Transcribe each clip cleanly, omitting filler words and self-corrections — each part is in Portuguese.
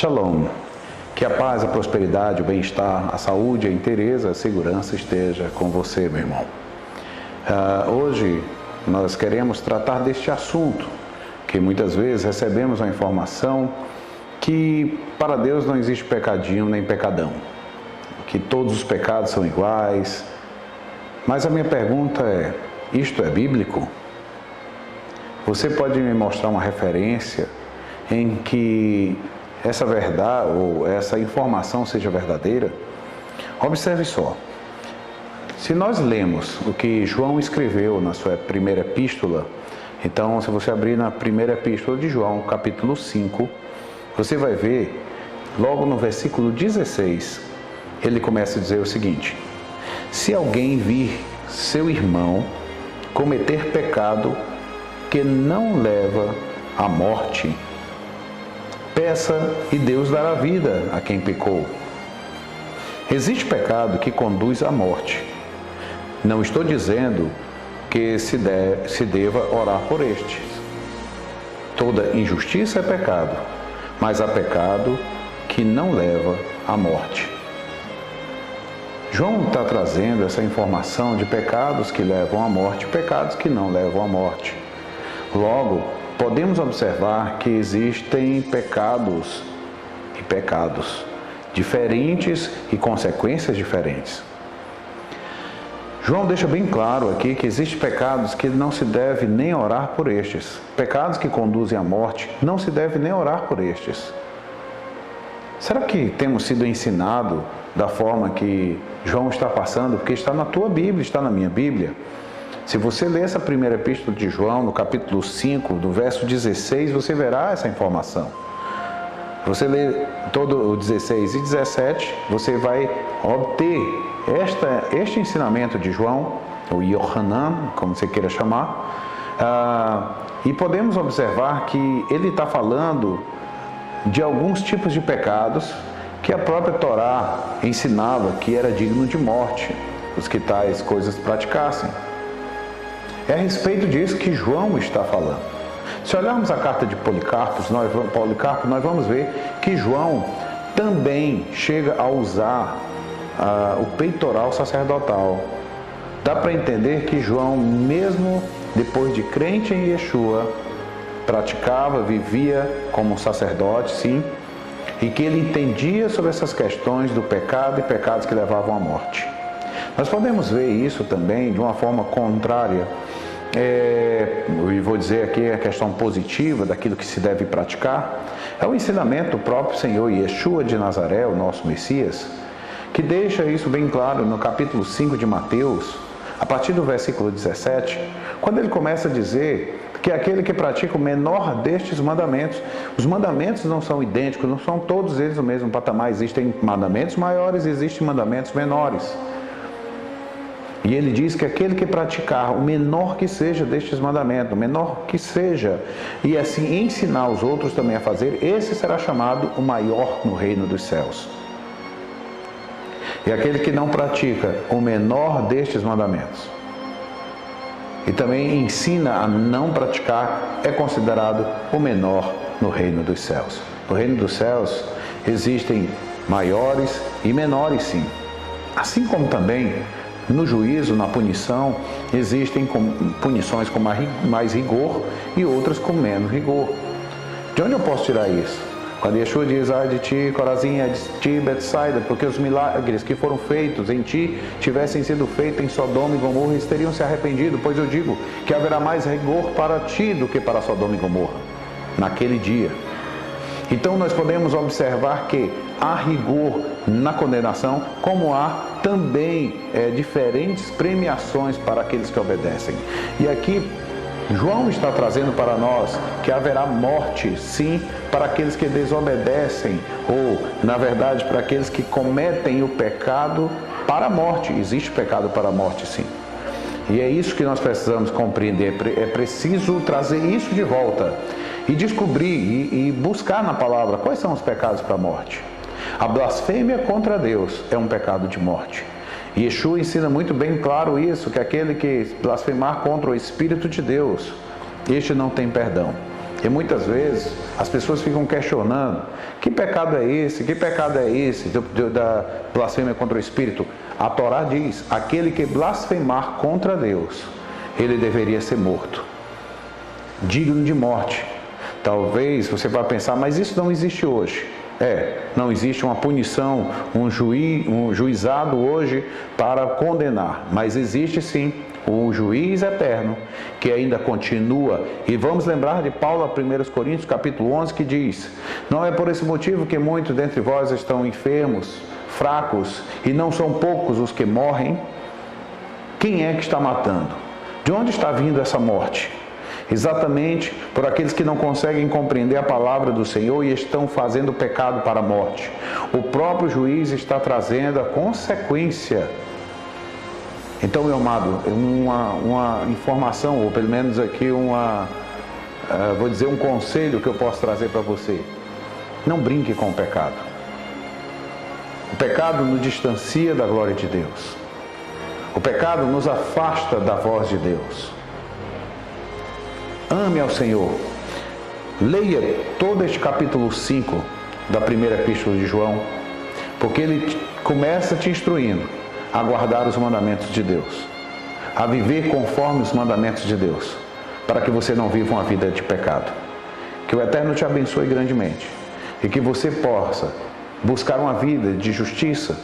Shalom. Que a paz, a prosperidade, o bem-estar, a saúde, a inteireza, a segurança esteja com você, meu irmão. Hoje nós queremos tratar deste assunto, que muitas vezes recebemos a informação que para Deus não existe pecadinho nem pecadão, que todos os pecados são iguais. Mas a minha pergunta é, isto é bíblico? Você pode me mostrar uma referência em que essa verdade ou essa informação seja verdadeira? Observe só. Se nós lemos o que João escreveu na sua primeira epístola, então se você abrir na primeira epístola de João, capítulo 5, você vai ver, logo no versículo 16, ele começa a dizer o seguinte: se alguém vir seu irmão cometer pecado que não leva à morte, peça e Deus dará vida a quem pecou. Existe pecado que conduz à morte. Não estou dizendo que se deva orar por estes. Toda injustiça é pecado, mas há pecado que não leva à morte. João está trazendo essa informação de pecados que levam à morte e pecados que não levam à morte. Logo, podemos observar que existem pecados e pecados diferentes e consequências diferentes. João deixa bem claro aqui que existem pecados que não se deve nem orar por estes. Pecados que conduzem à morte, não se deve nem orar por estes. Será que temos sido ensinados da forma que João está passando? Porque está na tua Bíblia, está na minha Bíblia. Se você ler essa primeira epístola de João, no capítulo 5, do verso 16, você verá essa informação. Você lê todo o 16 e 17, você vai obter este ensinamento de João, ou Yohanan, como você queira chamar, e podemos observar que ele está falando de alguns tipos de pecados que a própria Torá ensinava que era digno de morte, os que tais coisas praticassem. É a respeito disso que João está falando. Se olharmos a carta de Policarpo, nós vamos ver que João também chega a usar o peitoral sacerdotal. Dá para entender que João, mesmo depois de crente em Yeshua, praticava, vivia como sacerdote, sim, e que ele entendia sobre essas questões do pecado e pecados que levavam à morte. Nós podemos ver isso também de uma forma contrária, e vou dizer aqui a questão positiva daquilo que se deve praticar, é o ensinamento do próprio Senhor Yeshua de Nazaré, o nosso Messias, que deixa isso bem claro no capítulo 5 de Mateus, a partir do versículo 17, quando ele começa a dizer que aquele que pratica o menor destes mandamentos, os mandamentos não são idênticos, não são todos eles o mesmo patamar, existem mandamentos maiores e existem mandamentos menores. E ele diz que aquele que praticar o menor que seja destes mandamentos, o menor que seja, e assim ensinar os outros também a fazer, esse será chamado o maior no reino dos céus. E aquele que não pratica o menor destes mandamentos e também ensina a não praticar, é considerado o menor no reino dos céus. No reino dos céus existem maiores e menores, sim. Assim como também no juízo, na punição, existem punições com mais rigor e outras com menos rigor. De onde eu posso tirar isso? Quando Yeshua diz, ai de ti, Corazim, ai de ti, Betsaida, porque os milagres que foram feitos em ti tivessem sido feitos em Sodoma e Gomorra, eles teriam se arrependido, pois eu digo que haverá mais rigor para ti do que para Sodoma e Gomorra, naquele dia. Então nós podemos observar que há rigor na condenação, como há também diferentes premiações para aqueles que obedecem. E aqui João está trazendo para nós que haverá morte, sim, para aqueles que desobedecem, ou, na verdade, para aqueles que cometem o pecado para a morte. Existe pecado para a morte, sim. E é isso que nós precisamos compreender. É preciso trazer isso de volta e descobrir e buscar na palavra quais são os pecados para a morte. A blasfêmia contra Deus é um pecado de morte. E Yeshua ensina muito bem claro isso, que aquele que blasfemar contra o Espírito de Deus, este não tem perdão. E muitas vezes as pessoas ficam questionando: que pecado é esse? Que pecado é esse da blasfêmia contra o Espírito? A Torá diz: aquele que blasfemar contra Deus, ele deveria ser morto, digno de morte. Talvez você vá pensar: mas isso não existe hoje. Não existe uma punição, um juizado hoje para condenar, mas existe sim o juiz eterno, que ainda continua. E vamos lembrar de Paulo a 1 Coríntios capítulo 11, que diz: não é por esse motivo que muitos dentre vós estão enfermos, fracos, e não são poucos os que morrem. Quem é que está matando? De onde está vindo essa morte? Exatamente por aqueles que não conseguem compreender a palavra do Senhor e estão fazendo pecado para a morte. O próprio juiz está trazendo a consequência. Então, meu amado, uma informação, ou pelo menos aqui vou dizer um conselho que eu posso trazer para você: não brinque com o pecado. O pecado nos distancia da glória de Deus. O pecado nos afasta da voz de Deus. Ame ao Senhor. Leia todo este capítulo 5 da primeira epístola de João, porque ele começa te instruindo a guardar os mandamentos de Deus, a viver conforme os mandamentos de Deus, para que você não viva uma vida de pecado. Que o Eterno te abençoe grandemente e que você possa buscar uma vida de justiça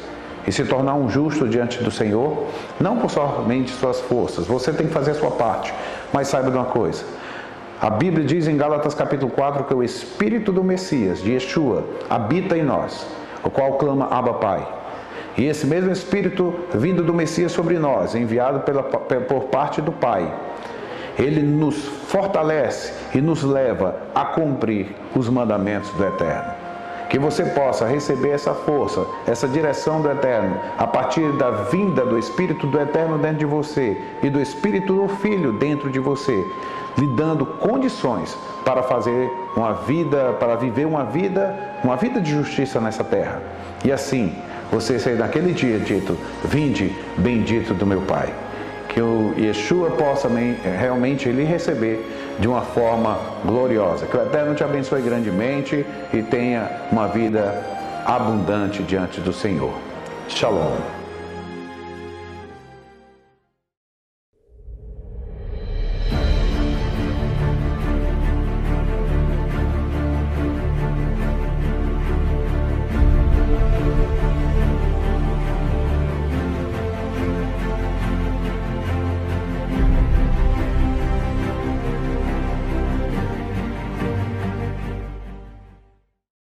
e se tornar um justo diante do Senhor, não por somente suas forças. Você tem que fazer a sua parte, mas saiba de uma coisa: a Bíblia diz em Gálatas capítulo 4 que o Espírito do Messias, de Yeshua, habita em nós, o qual clama: Abba, Pai. E esse mesmo Espírito vindo do Messias sobre nós, enviado por parte do Pai, ele nos fortalece e nos leva a cumprir os mandamentos do Eterno. Que você possa receber essa força, essa direção do Eterno, a partir da vinda do Espírito do Eterno dentro de você e do Espírito do Filho dentro de você, lhe dando condições para fazer uma vida, para viver uma vida de justiça nessa terra. E assim, você ser naquele dia dito: vinde, bendito do meu Pai. Que o Yeshua possa realmente lhe receber de uma forma gloriosa. Que o Eterno te abençoe grandemente e tenha uma vida abundante diante do Senhor. Shalom.